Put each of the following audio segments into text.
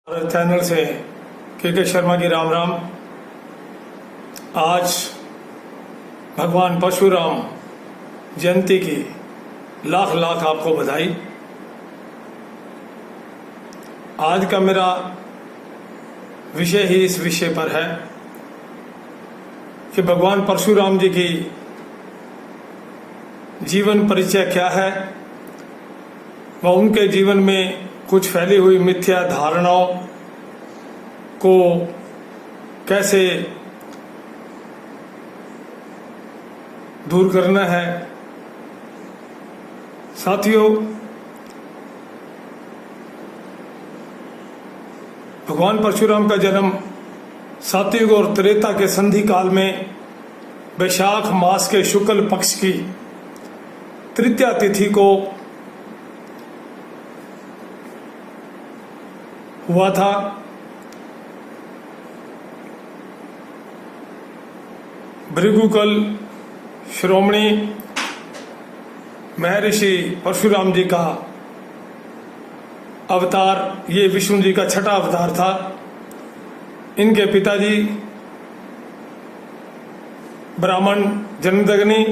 Channel से के शर्मा जी राम राम। आज भगवान परशुराम जयंती की लाख लाख आपको बधाई। आज का मेरा विषय ही इस विषय पर है कि भगवान परशुराम जी की जीवन परिचय क्या है व उनके जीवन में कुछ फैली हुई मिथ्या धारणाओं को कैसे दूर करना है। साथियों, भगवान परशुराम का जन्म सतयुग और त्रेता के संधि काल में वैशाख मास के शुक्ल पक्ष की तृतीया तिथि को हुआ था। भृगुकुल श्रोमणी महर्षि परशुराम जी का अवतार, ये विष्णु जी का छठा अवतार था। इनके पिताजी ब्राह्मण जमदग्नि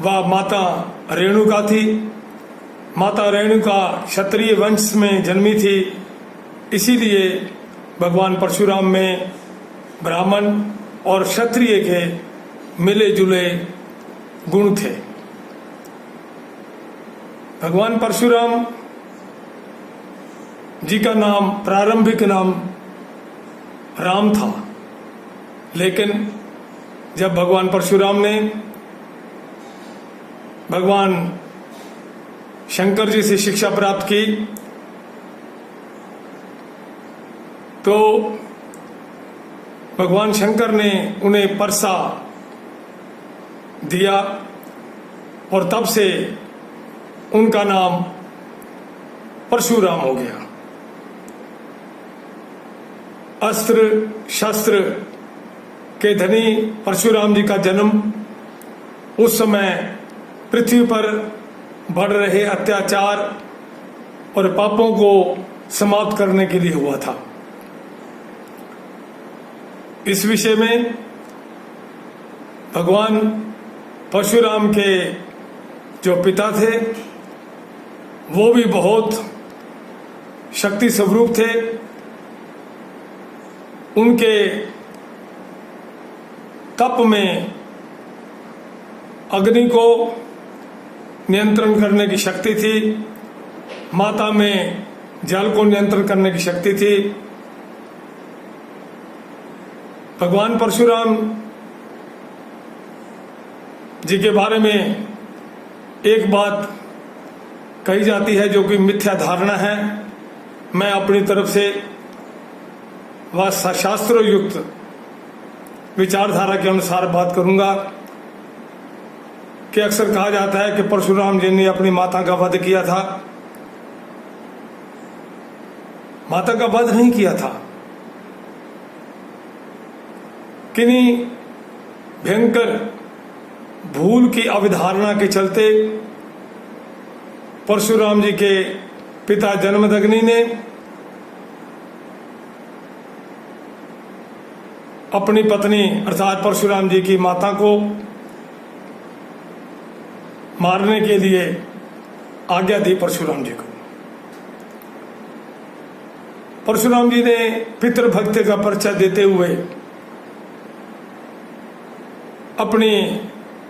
व माता रेणुका थी। माता रेणुका क्षत्रिय वंश में जन्मी थी, इसीलिए भगवान परशुराम में ब्राह्मण और क्षत्रिय के मिले जुले गुण थे। भगवान परशुराम जी का नाम, प्रारंभिक नाम राम था, लेकिन जब भगवान परशुराम ने भगवान शंकर जी से शिक्षा प्राप्त की तो भगवान शंकर ने उन्हें परसा दिया और तब से उनका नाम परशुराम हो गया। अस्त्र शस्त्र के धनी परशुराम जी का जन्म उस समय पृथ्वी पर बढ़ रहे अत्याचार और पापों को समाप्त करने के लिए हुआ था। इस विषय में भगवान परशुराम के जो पिता थे वो भी बहुत शक्ति स्वरूप थे। उनके तप में अग्नि को नियंत्रण करने की शक्ति थी, माता में जल को नियंत्रण करने की शक्ति थी। भगवान परशुराम जी के बारे में एक बात कही जाती है जो कि मिथ्या धारणा है। मैं अपनी तरफ से वह शास्त्रों युक्त विचारधारा के अनुसार बात करूंगा कि अक्सर कहा जाता है कि परशुराम जी ने अपनी माता का वध किया था। माता का वध नहीं किया था, किन्हीं भयंकर भूल की अवधारणा के चलते परशुराम जी के पिता जमदग्नि ने अपनी पत्नी अर्थात परशुराम जी की माता को मारने के लिए आज्ञा दी परशुराम जी को। परशुराम जी ने पितृभक्ति का परिचय देते हुए अपनी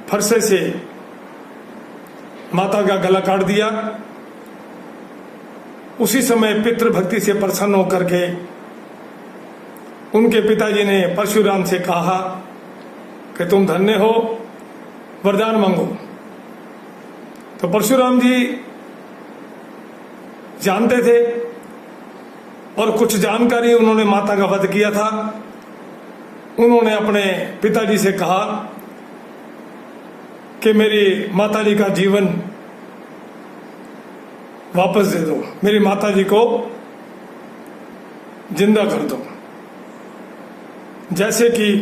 फरसे से माता का गला काट दिया। उसी समय पितृभक्ति से प्रसन्न होकर के उनके पिताजी ने परशुराम से कहा कि तुम धन्य हो, वरदान मांगो। तो परशुराम जी जानते थे और कुछ जानकारी उन्होंने माता का वध किया था। उन्होंने अपने पिताजी से कहा कि मेरी माताजी का जीवन वापस दे दो, मेरी माताजी को जिंदा कर दो। जैसे कि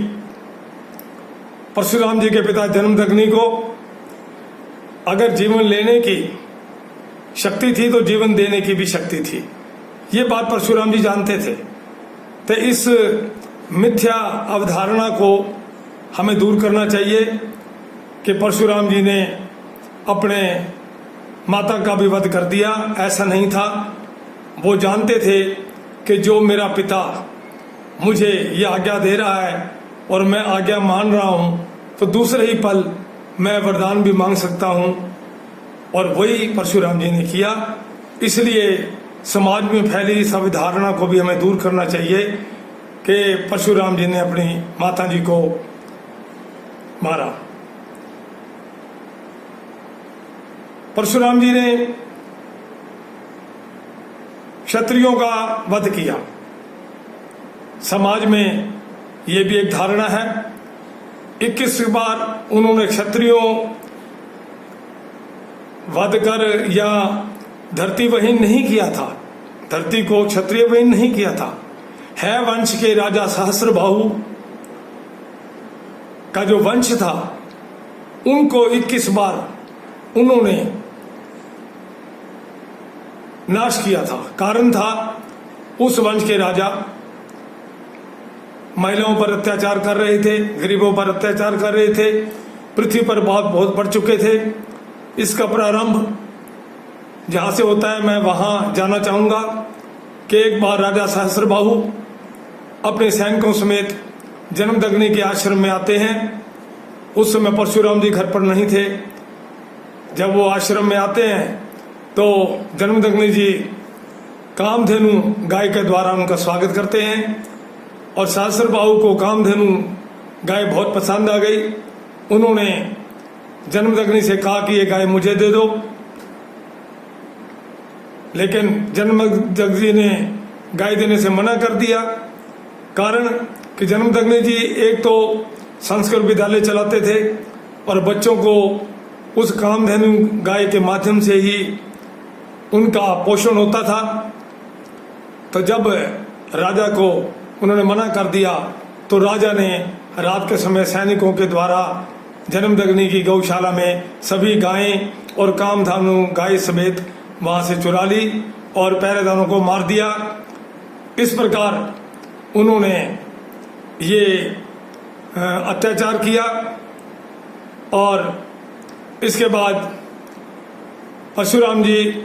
परशुराम जी के पिता जमदग्नि को अगर जीवन लेने की शक्ति थी तो जीवन देने की भी शक्ति थी। ये बात परशुराम जी जानते थे। तो इस मिथ्या अवधारणा को हमें दूर करना चाहिए कि परशुराम जी ने अपने माता का भी वध कर दिया। ऐसा नहीं था। वो जानते थे कि जो मेरा पिता मुझे ये आज्ञा दे रहा है और मैं आज्ञा मान रहा हूँ, तो दूसरे ही पल मैं वरदान भी मांग सकता हूँ, और वही परशुराम जी ने किया। इसलिए समाज में फैली इस अवधारणा को भी हमें दूर करना चाहिए कि परशुराम जी ने अपनी माता जी को मारा। परशुराम जी ने क्षत्रियों का वध किया। समाज में ये भी एक धारणा है, 21 बार उन्होंने क्षत्रियों वध कर या धरती वहीन नहीं किया था, धरती को क्षत्रिय वहीन नहीं किया था। है वंश के राजा सहस्त्रबाहु का जो वंश था, उनको 21 बार उन्होंने नाश किया था। कारण था, उस वंश के राजा महिलाओं पर अत्याचार कर रहे थे, गरीबों पर अत्याचार कर रहे थे, पृथ्वी पर बहुत बढ़ चुके थे। इसका प्रारंभ जहां से होता है, मैं वहां जाना चाहूंगा कि एक बार राजा सहस्त्रबाहु अपने सैनिकों समेत जन्मदग्नि के आश्रम में आते हैं। उस समय परशुराम जी घर पर नहीं थे। जब वो आश्रम में आते हैं तो जन्मदग्नि जी कामधेनु गाय के द्वारा उनका स्वागत करते हैं, और सहस्त्रबाहु को कामधेनु गाय बहुत पसंद आ गई। उन्होंने जन्मदग्नि से कहा कि ये गाय मुझे दे दो, लेकिन जन्मदग्नि ने गाय देने से मना कर दिया। कारण कि जन्मदग्नि जी एक तो संस्कृत विद्यालय चलाते थे और बच्चों को उस कामधेनु गाय के माध्यम से ही उनका पोषण होता था। तो जब राजा को उन्होंने मना कर दिया, तो राजा ने रात के समय सैनिकों के द्वारा जन्मदग्नि की गौशाला में सभी गायें और कामधेनु गाय समेत वहां से चुरा ली और पहरेदारों को मार दिया। इस प्रकार उन्होंने ये अत्याचार किया। और इसके बाद परशुराम जी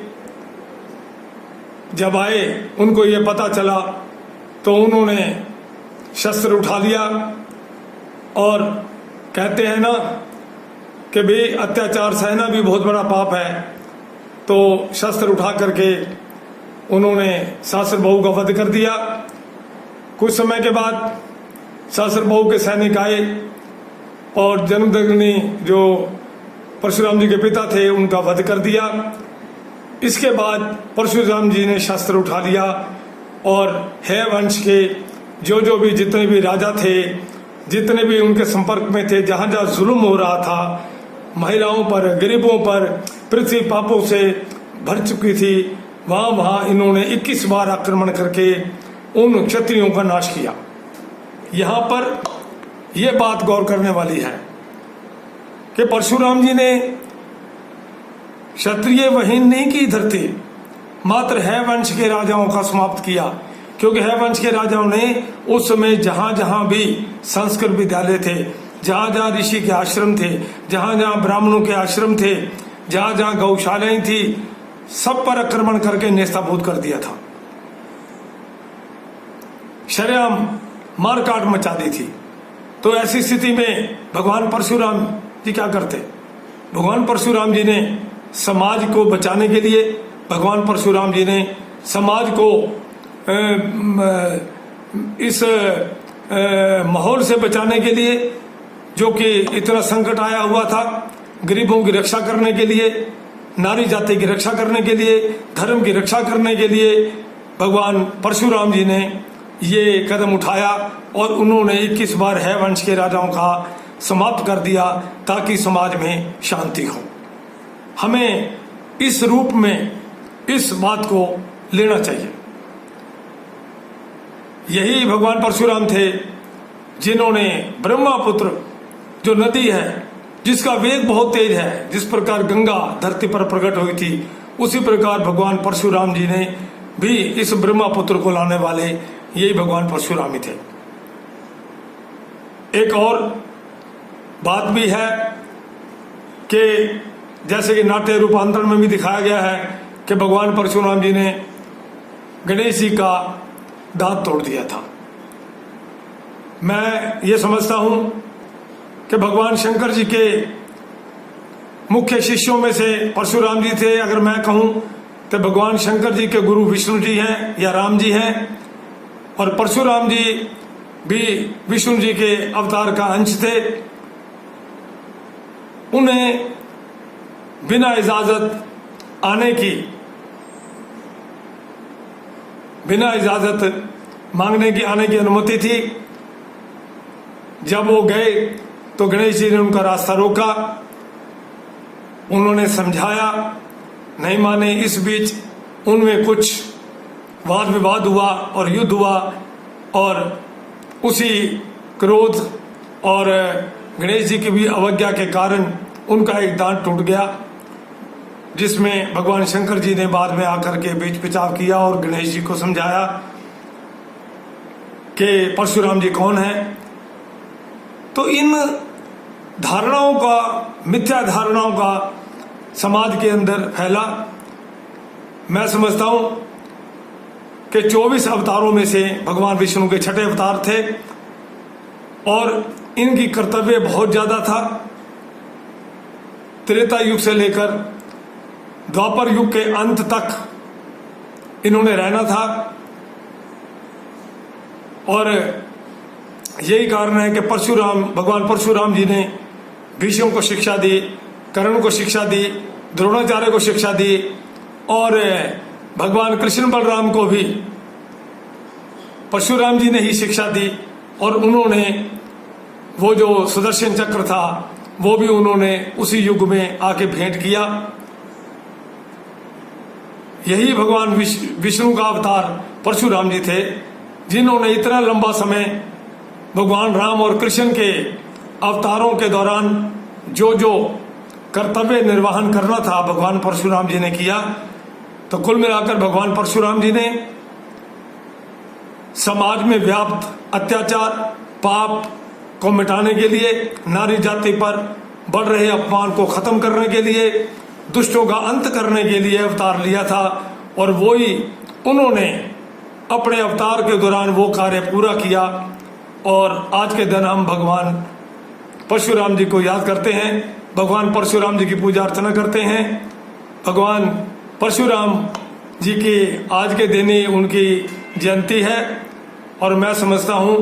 जब आए, उनको ये पता चला, तो उन्होंने शस्त्र उठा लिया। और कहते हैं ना कि भाई अत्याचार सहना भी बहुत बड़ा पाप है, तो शस्त्र उठा करके उन्होंने सहस्त्रबाहु का वध कर दिया। कुछ समय के बाद सहस्त्रबाहु के सैनिक आए और जन्मदग्नि जो परशुराम जी के पिता थे उनका वध कर दिया। इसके बाद परशुराम जी ने शस्त्र उठा लिया और है वंश के जो भी जितने भी राजा थे, जितने भी उनके संपर्क में थे, जहां जहां जुल्म हो रहा था, महिलाओं पर, गरीबों पर, पृथ्वी पापों से भर चुकी थी, वहां इन्होंने 21 बार आक्रमण करके उन क्षत्रियों का नाश किया। यहां पर यह बात गौर करने वाली है कि परशुराम जी ने क्षत्रिय वहीन नहीं की धरती, मात्र है वंश के राजाओं का समाप्त किया। क्योंकि है वंश के राजाओं ने उस समय जहां जहां भी संस्कृत विद्यालय थे, जहां जहां ऋषि के आश्रम थे, जहां जहां ब्राह्मणों के आश्रम थे, जहां जहां गौशालाएं थी, सब पर आक्रमण करके नेस्ताभूत कर दिया था। शरेआम मारकाट मचा दी थी। तो ऐसी स्थिति में भगवान परशुराम जी क्या करते? भगवान परशुराम जी ने समाज को बचाने के लिए, भगवान परशुराम जी ने समाज को इस माहौल से बचाने के लिए, जो कि इतना संकट आया हुआ था, गरीबों की रक्षा करने के लिए, नारी जाति की रक्षा करने के लिए, धर्म की रक्षा करने के लिए भगवान परशुराम जी ने ये कदम उठाया और उन्होंने 21 बार है वंश के राजाओं का समाप्त कर दिया ताकि समाज में शांति हो। हमें इस रूप में इस बात को लेना चाहिए। यही भगवान परशुराम थे जिन्होंने ब्रह्मपुत्र जो नदी है, जिसका वेग बहुत तेज है, जिस प्रकार गंगा धरती पर प्रकट हुई थी, उसी प्रकार भगवान परशुराम जी ने भी इस ब्रह्मपुत्र को लाने वाले यही भगवान परशुराम ही थे। एक और बात भी है कि जैसे कि नाट्य रूपांतरण में भी दिखाया गया है कि भगवान परशुराम जी ने गणेश जी का दांत तोड़ दिया था। मैं ये समझता हूं कि भगवान शंकर जी के मुख्य शिष्यों में से परशुराम जी थे। अगर मैं कहूं तो भगवान शंकर जी के गुरु विष्णु जी हैं या राम जी हैं, और परशुराम जी भी विष्णु जी के अवतार का अंश थे। उन्हें बिना इजाजत मांगने की आने की अनुमति थी। जब वो गए तो गणेश जी ने उनका रास्ता रोका, उन्होंने समझाया, नहीं माने। इस बीच उनमें कुछ वाद विवाद हुआ और युद्ध हुआ, और उसी क्रोध और गणेश जी की भी अवज्ञा के कारण उनका एक दांत टूट गया, जिसमें भगवान शंकर जी ने बाद में आकर के बीच पिचाव किया और गणेश जी को समझाया कि परशुराम जी कौन है। तो इन धारणाओं का, मिथ्या धारणाओं का समाज के अंदर फैला। मैं समझता हूं कि 24 अवतारों में से भगवान विष्णु के छठे अवतार थे और इनकी कर्तव्य बहुत ज्यादा था। त्रेता युग से लेकर द्वापर युग के अंत तक इन्होंने रहना था, और यही कारण है कि भगवान परशुराम जी ने भीष्म को शिक्षा दी, कर्ण को शिक्षा दी, द्रोणाचार्य को शिक्षा दी, और भगवान कृष्ण बलराम को भी परशुराम जी ने ही शिक्षा दी। और उन्होंने वो जो सुदर्शन चक्र था वो भी उन्होंने उसी युग में आके भेंट किया। यही भगवान विष्णु का अवतार परशुराम जी थे, जिन्होंने इतना लंबा समय भगवान राम और कृष्ण के अवतारों के दौरान जो जो कर्तव्य निर्वहन करना था भगवान परशुराम जी ने किया। तो कुल मिलाकर भगवान परशुराम जी ने समाज में व्याप्त अत्याचार, पाप को मिटाने के लिए, नारी जाति पर बढ़ रहे अपमान को खत्म करने के लिए, दुष्टों का अंत करने के लिए अवतार लिया था। और वो ही उन्होंने अपने अवतार के दौरान वो कार्य पूरा किया। और आज के दिन हम भगवान परशुराम जी को याद करते हैं, भगवान परशुराम जी की पूजा अर्चना करते हैं। भगवान परशुराम जी की आज के दिन ही उनकी जयंती है, और मैं समझता हूँ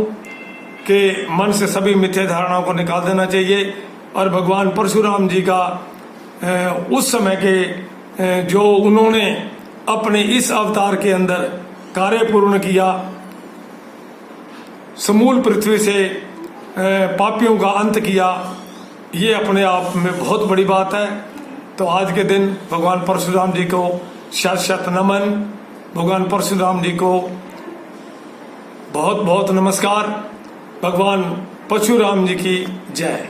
कि मन से सभी मिथ्या धारणाओं को निकाल देना चाहिए, और भगवान परशुराम जी का उस समय के जो उन्होंने अपने इस अवतार के अंदर कार्य पूर्ण किया, समूल पृथ्वी से पापियों का अंत किया, ये अपने आप में बहुत बड़ी बात है। तो आज के दिन भगवान परशुराम जी को शत शत नमन, भगवान परशुराम जी को बहुत बहुत नमस्कार। भगवान परशुराम जी की जय।